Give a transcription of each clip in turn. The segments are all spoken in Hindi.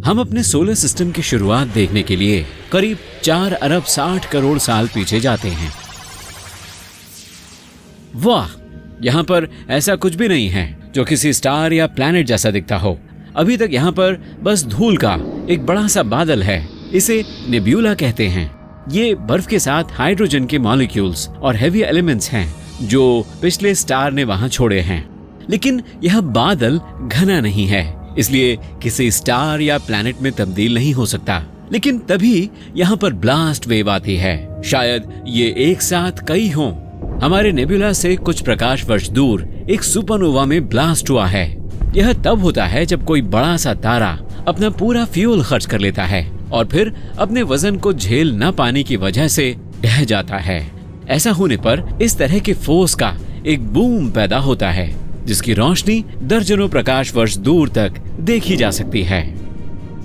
हम अपने सोलर सिस्टम की शुरुआत देखने के लिए करीब 4 अरब 60 करोड़ साल पीछे जाते हैं। वाह, यहाँ पर ऐसा कुछ भी नहीं है जो किसी स्टार या प्लैनेट जैसा दिखता हो। अभी तक यहाँ पर बस धूल का एक बड़ा सा बादल है। इसे नेब्यूला कहते हैं। ये बर्फ के साथ हाइड्रोजन के मॉलिक्यूल्स और हेवी एलिमेंट्स हैं जो पिछले स्टार ने वहां छोड़े हैं। लेकिन यह बादल घना नहीं है, इसलिए किसी स्टार या प्लैनेट में तब्दील नहीं हो सकता। लेकिन तभी यहाँ पर ब्लास्ट वेव आती है। शायद ये एक साथ कई हों। हमारे नेबुला से कुछ प्रकाश वर्ष दूर एक सुपरनोवा में ब्लास्ट हुआ है। यह तब होता है जब कोई बड़ा सा तारा अपना पूरा फ्यूल खर्च कर लेता है और फिर अपने वजन को झेल न पाने की वजह से ढह जाता है। ऐसा होने पर इस तरह के फोर्स का एक बूम पैदा होता है जिसकी रोशनी दर्जनों प्रकाश वर्ष दूर तक देखी जा सकती है।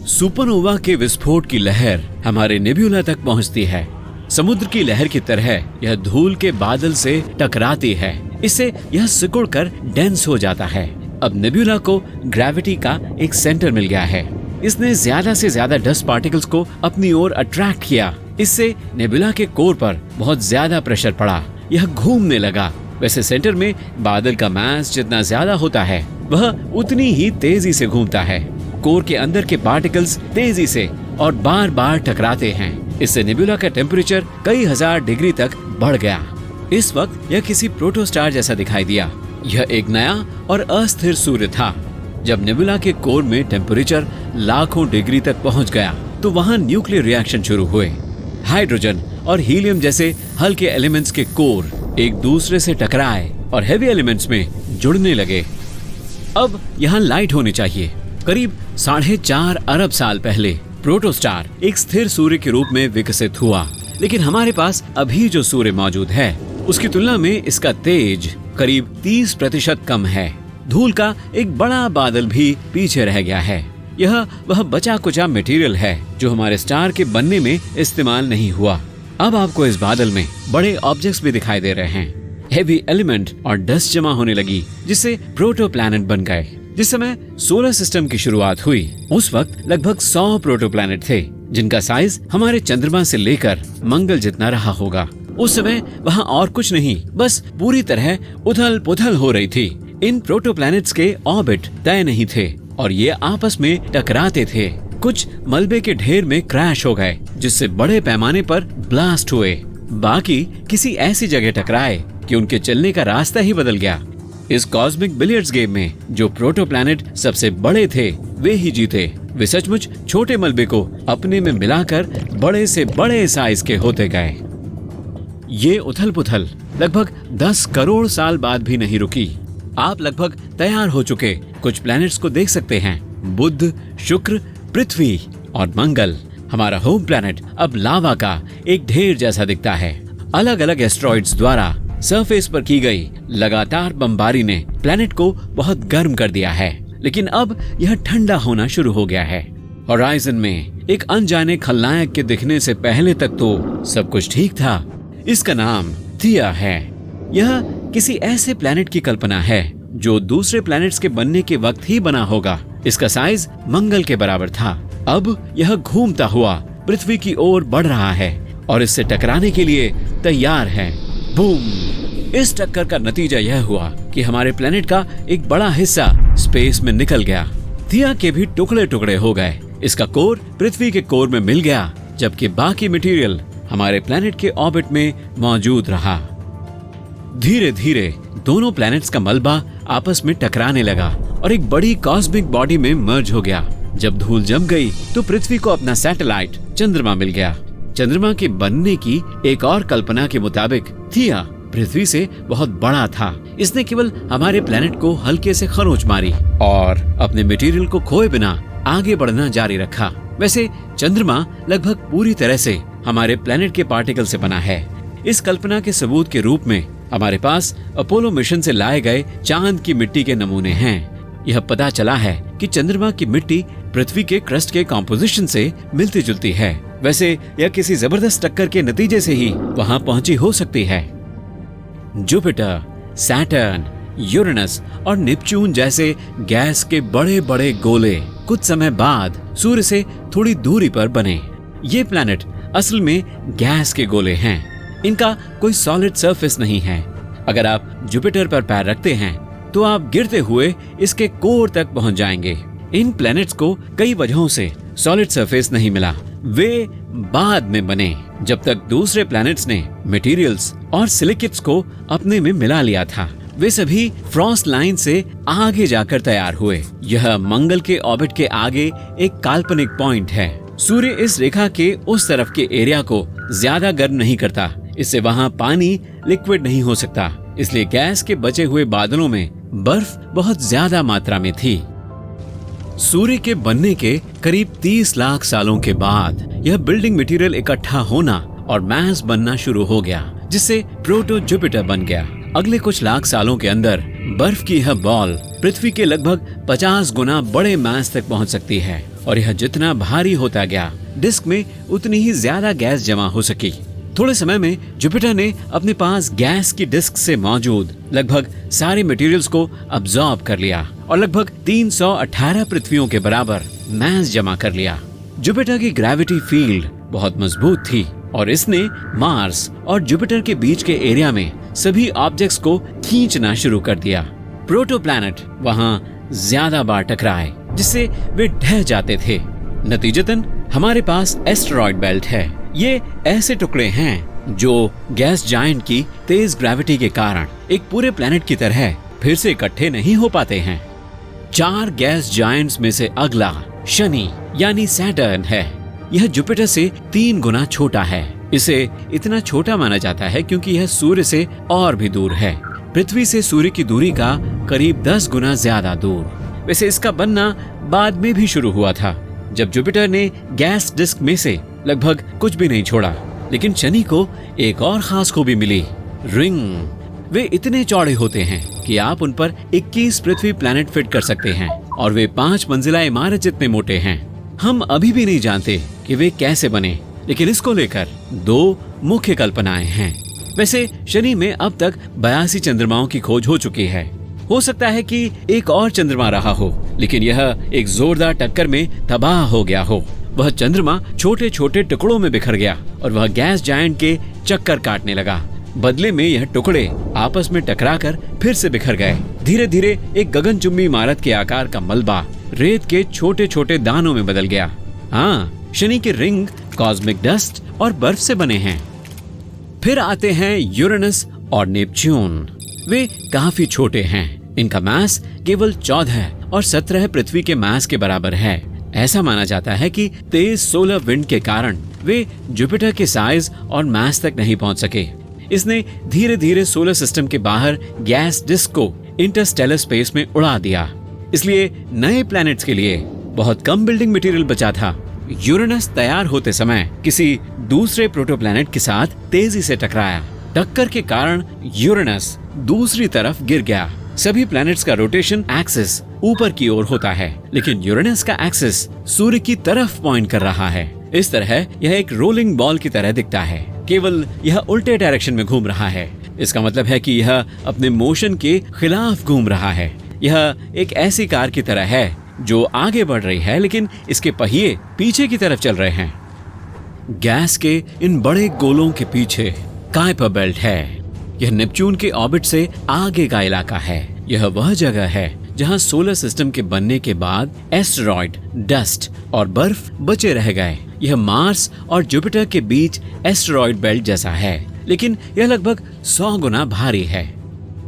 सुपरनोवा के विस्फोट की लहर हमारे नेबुला तक पहुंचती है। समुद्र की लहर की तरह यह धूल के बादल से टकराती है। इससे यह सिकुड़कर डेंस हो जाता है। अब नेबुला को ग्रेविटी का एक सेंटर मिल गया है। इसने ज्यादा से ज्यादा डस्ट पार्टिकल्स को अपनी ओर अट्रैक्ट किया। इससे नेबुला के कोर पर बहुत ज्यादा प्रेशर पड़ा। यह घूमने लगा। वैसे सेंटर में बादल का मास जितना ज्यादा होता है वह उतनी ही तेजी से घूमता है। कोर के अंदर के पार्टिकल्स तेजी से और बार बार टकराते हैं। इससे नेबुला का टेम्परेचर कई हजार डिग्री तक बढ़ गया। इस वक्त यह किसी प्रोटोस्टार जैसा दिखाई दिया। यह एक नया और अस्थिर सूर्य था। जब नेबुला के कोर में टेम्परेचर लाखों डिग्री तक पहुंच गया तो वहां न्यूक्लियर रिएक्शन शुरू हुए। हाइड्रोजन और हीलियम जैसे हल्के एलिमेंट्स के कोर एक दूसरे से टकराए और हेवी एलिमेंट्स में जुड़ने लगे। अब यहाँ लाइट होनी चाहिए। करीब 4.5 अरब साल पहले प्रोटोस्टार एक स्थिर सूर्य के रूप में विकसित हुआ। लेकिन हमारे पास अभी जो सूर्य मौजूद है उसकी तुलना में इसका तेज करीब 30% कम है। धूल का एक बड़ा बादल भी पीछे रह गया है। यह वह बचा कुचा मटेरियल है जो हमारे स्टार के बनने में इस्तेमाल नहीं हुआ। अब आपको इस बादल में बड़े ऑब्जेक्ट्स भी दिखाई दे रहे हैं। हेवी एलिमेंट और डस्ट जमा होने लगी जिससे प्रोटोप्लैनेट बन गए। जिस समय सोलर सिस्टम की शुरुआत हुई उस वक्त लगभग 100 प्रोटोप्लैनेट थे जिनका साइज हमारे चंद्रमा से लेकर मंगल जितना रहा होगा। उस समय वहाँ और कुछ नहीं, बस पूरी तरह उथल पुथल हो रही थी। इन प्रोटोप्लैनेट्स के ऑर्बिट तय नहीं थे और ये आपस में टकराते थे। कुछ मलबे के ढेर में क्रैश हो गए जिससे बड़े पैमाने पर ब्लास्ट हुए। बाकी किसी ऐसी जगह टकराए कि उनके चलने का रास्ता ही बदल गया। इस कॉस्मिक बिलियर्ड्स गेम में जो प्रोटोप्लैनेट सबसे बड़े थे वे ही जीते। वे सचमुच छोटे मलबे को अपने में मिलाकर बड़े से बड़े साइज के होते गए। ये उथल पुथल लगभग 10 करोड़ साल बाद भी नहीं रुकी। आप लगभग तैयार हो चुके कुछ प्लैनेट्स को देख सकते हैं। बुध, शुक्र, पृथ्वी और मंगल। हमारा होम प्लैनेट अब लावा का एक ढेर जैसा दिखता है। अलग अलग एस्ट्रॉइड्स द्वारा सरफेस पर की गई लगातार बमबारी ने प्लैनेट को बहुत गर्म कर दिया है। लेकिन अब यह ठंडा होना शुरू हो गया है। होराइजन में एक अनजाने खलनायक के दिखने से पहले तक तो सब कुछ ठीक था। इसका नाम थिया है। यह किसी ऐसे प्लैनेट की कल्पना है जो दूसरे प्लैनेट्स के बनने के वक्त ही बना होगा। इसका साइज मंगल के बराबर था। अब यह घूमता हुआ पृथ्वी की ओर बढ़ रहा है और इससे टकराने के लिए तैयार है। बूम! इस टक्कर का नतीजा यह हुआ कि हमारे प्लेनेट का एक बड़ा हिस्सा स्पेस में निकल गया। थिया के भी टुकड़े टुकड़े हो गए। इसका कोर पृथ्वी के कोर में मिल गया जबकि बाकी मटेरियल हमारे प्लेनेट के ऑर्बिट में मौजूद रहा। धीरे धीरे दोनों प्लैनेट्स का मलबा आपस में टकराने लगा और एक बड़ी कॉस्मिक बॉडी में मर्ज हो गया। जब धूल जम गई तो पृथ्वी को अपना सैटेलाइट चंद्रमा मिल गया। चंद्रमा के बनने की एक और कल्पना के मुताबिक थिया पृथ्वी से बहुत बड़ा था। इसने केवल हमारे प्लेनेट को हल्के से खरोंच मारी और अपने मटेरियल को खोए बिना आगे बढ़ना जारी रखा। वैसे चंद्रमा लगभग पूरी तरह से हमारे प्लेनेट के पार्टिकल से बना है। इस कल्पना के सबूत के रूप में हमारे पास अपोलो मिशन से लाए गए चांद की मिट्टी के नमूने हैं। यह पता चला है कि चंद्रमा की मिट्टी पृथ्वी के क्रस्ट के कॉम्पोजिशन से मिलती जुलती है। वैसे यह किसी जबरदस्त टक्कर के नतीजे से ही वहां पहुंची हो सकती है। जुपिटर, सैटर्न, यूरेनस और नेपच्यून जैसे गैस के बड़े बड़े गोले कुछ समय बाद सूर्य से थोड़ी दूरी पर बने। ये प्लैनेट असल में गैस के गोले हैं। इनका कोई सॉलिड सरफेस नहीं है। अगर आप जुपिटर पर पैर रखते हैं तो आप गिरते हुए इसके कोर तक पहुंच जाएंगे। इन प्लैनेट्स को कई वजहों से सॉलिड सरफेस नहीं मिला। वे बाद में बने, जब तक दूसरे प्लैनेट्स ने मटेरियल्स और सिलिकेट्स को अपने में मिला लिया था। वे सभी फ्रॉस्ट लाइन से आगे जाकर तैयार हुए। यह मंगल के ऑर्बिट के आगे एक काल्पनिक पॉइंट है। सूर्य इस रेखा के उस तरफ के एरिया को ज्यादा गर्म नहीं करता, इससे वहाँ पानी लिक्विड नहीं हो सकता। इसलिए गैस के बचे हुए बादलों में बर्फ बहुत ज्यादा मात्रा में थी। सूर्य के बनने के करीब 30 लाख सालों के बाद यह बिल्डिंग मटेरियल इकट्ठा होना और मैस बनना शुरू हो गया, जिससे प्रोटो जुपिटर बन गया। अगले कुछ लाख सालों के अंदर बर्फ की यह बॉल पृथ्वी के लगभग 50 गुना बड़े मास तक पहुंच सकती है, और यह जितना भारी होता गया, डिस्क में उतनी ही ज्यादा गैस जमा हो सकी। थोड़े समय में जुपिटर ने अपने पास गैस की डिस्क से मौजूद लगभग सारे मटेरियल्स को अब्सॉर्ब कर लिया और लगभग 318 पृथ्वियों के बराबर मास जमा कर लिया। जुपिटर की ग्रेविटी फील्ड बहुत मजबूत थी और इसने मार्स और जुपिटर के बीच के एरिया में सभी ऑब्जेक्ट्स को खींचना शुरू कर दिया। प्रोटो प्लैनेट वहां ज्यादा बार टकराए, जिससे वे ढह जाते थे। नतीजतन हमारे पास एस्टेरॉयड बेल्ट है। ये ऐसे टुकड़े हैं जो गैस जायंट की तेज ग्रेविटी के कारण एक पूरे प्लैनेट की तरह फिर से इकट्ठे नहीं हो पाते हैं। 4 गैस जायंट्स में से अगला शनि यानी सैटर्न है। यह जुपिटर से 3 गुना छोटा है। इसे इतना छोटा माना जाता है क्योंकि यह सूर्य से और भी दूर है। पृथ्वी से सूर्य की दूरी का करीब 10 गुना ज्यादा दूर। वैसे इसका बनना बाद में भी शुरू हुआ था, जब जुपिटर ने गैस डिस्क में से लगभग कुछ भी नहीं छोड़ा। लेकिन शनि को एक और खास खूबी मिली, रिंग। वे इतने चौड़े होते हैं कि आप उन पर 21 पृथ्वी प्लैनेट फिट कर सकते हैं, और वे 5 मंजिला इमारत जितने मोटे हैं। हम अभी भी नहीं जानते कि वे कैसे बने, लेकिन इसको लेकर 2 मुख्य कल्पनाएं हैं। वैसे शनि में अब तक 82 चंद्रमाओं की खोज हो चुकी है। हो सकता है कि एक और चंद्रमा रहा हो, लेकिन यह एक जोरदार टक्कर में तबाह हो गया हो। वह चंद्रमा छोटे छोटे टुकड़ों में बिखर गया और वह गैस जायंट के चक्कर काटने लगा। बदले में यह टुकड़े आपस में टकराकर फिर से बिखर गए। धीरे धीरे एक गगनचुंबी इमारत के आकार का मलबा रेत के छोटे छोटे दानों में बदल गया। हाँ, शनि के रिंग कॉस्मिक डस्ट और बर्फ से बने हैं। फिर आते हैं यूरेनस और नेपच्यून। वे काफी छोटे हैं। इनका मास केवल 14 और 17 पृथ्वी के मास के बराबर है। ऐसा माना जाता है कि तेज सोलर विंड के कारण वे जुपिटर के साइज और मास तक नहीं पहुंच सके। इसने धीरे धीरे सोलर सिस्टम के बाहर गैस डिस्क को इंटरस्टेलर स्पेस में उड़ा दिया। इसलिए नए प्लैनेट्स के लिए बहुत कम बिल्डिंग मटेरियल बचा था। यूरेनस तैयार होते समय किसी दूसरे प्रोटोप्लैनेट के साथ तेजी से टकराया। टक्कर के कारण यूरेनस दूसरी तरफ गिर गया। सभी प्लैनेट्स का रोटेशन एक्सिस ऊपर की ओर होता है, लेकिन यूरेनस का एक्सिस सूर्य की तरफ पॉइंट कर रहा है। इस तरह यह एक रोलिंग बॉल की तरह दिखता है, केवल यह उल्टे डायरेक्शन में घूम रहा है। इसका मतलब है कि यह अपने मोशन के खिलाफ घूम रहा है। यह एक ऐसी कार की तरह है जो आगे बढ़ रही है, लेकिन इसके पहिए पीछे की तरफ चल रहे हैं। गैस के इन बड़े गोलों के पीछे काइपर बेल्ट है। यह नेपच्यून के ऑर्बिट से आगे का इलाका है। यह वह जगह है जहां सोलर सिस्टम के बनने के बाद एस्टेरॉयड, डस्ट और बर्फ बचे रह गए। यह मार्स और जुपिटर के बीच एस्टेरॉयड बेल्ट जैसा है, लेकिन यह लगभग 100 गुना भारी है।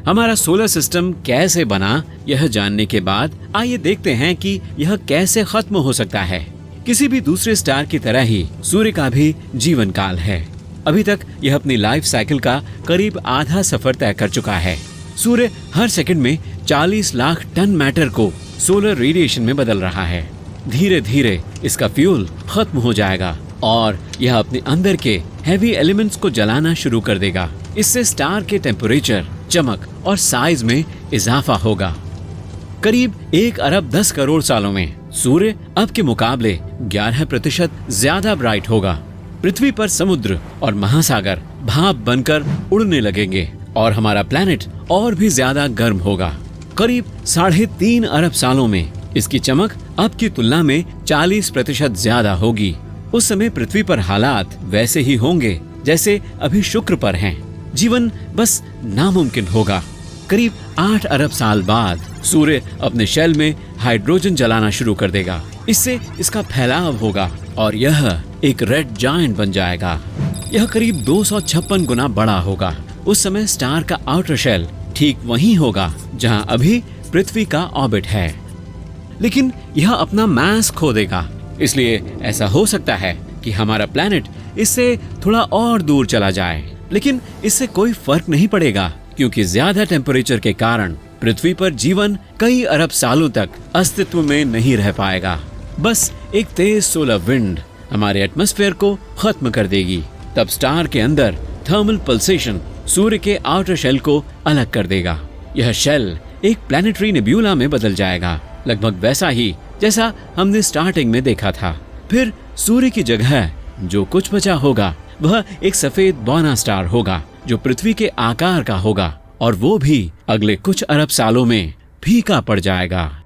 हमारा सोलर सिस्टम कैसे बना, यह जानने के बाद आइए देखते हैं कि यह कैसे खत्म हो सकता है। किसी भी दूसरे स्टार की तरह ही सूर्य का भी जीवन काल है। अभी तक यह अपनी लाइफ साइकिल का करीब आधा सफर तय कर चुका है। सूर्य हर सेकंड में 40 लाख टन मैटर को सोलर रेडिएशन में बदल रहा है। धीरे धीरे इसका फ्यूल खत्म हो जाएगा और यह अपने अंदर के हैवी एलिमेंट्स को जलाना शुरू कर देगा। इससे स्टार के टेम्परेचर, चमक और साइज में इजाफा होगा। करीब 1 अरब 10 करोड़ सालों में सूर्य अब के मुकाबले 11% ज्यादा ब्राइट होगा। पृथ्वी पर समुद्र और महासागर भाप बनकर उड़ने लगेंगे और हमारा प्लैनेट और भी ज्यादा गर्म होगा। करीब 3.5 अरब सालों में इसकी चमक अब की तुलना में 40% ज्यादा होगी। उस समय पृथ्वी पर हालात वैसे ही होंगे जैसे अभी शुक्र पर हैं। जीवन बस नामुमकिन होगा। करीब 8 अरब साल बाद सूर्य अपने शेल में हाइड्रोजन जलाना शुरू कर देगा। इससे इसका फैलाव होगा और यह एक रेड जायंट बन जाएगा। यह करीब 256 गुना बड़ा होगा। उस समय स्टार का आउटर शेल ठीक वहीं होगा जहां अभी पृथ्वी का ऑर्बिट है, लेकिन यह अपना मास खो देगा। इसलिए ऐसा हो सकता है कि हमारा प्लैनेट इससे थोड़ा और दूर चला जाए, लेकिन इससे कोई फर्क नहीं पड़ेगा क्योंकि ज्यादा टेम्परेचर के कारण पृथ्वी पर जीवन कई अरब सालों तक अस्तित्व में नहीं रह पाएगा। बस एक तेज सोलर विंड हमारे एटमॉस्फेयर को खत्म कर देगी। तब स्टार के अंदर थर्मल पल्सेशन सूर्य के आउटर शेल को अलग कर देगा। यह शेल एक प्लैनेटरी नेब्यूला में बदल जाएगा, लगभग वैसा ही जैसा हमने स्टार्टिंग में देखा था। फिर सूर्य की जगह जो कुछ बचा होगा वह एक सफेद बौना स्टार होगा जो पृथ्वी के आकार का होगा और वो भी अगले कुछ अरब सालों में फीका पड़ जाएगा।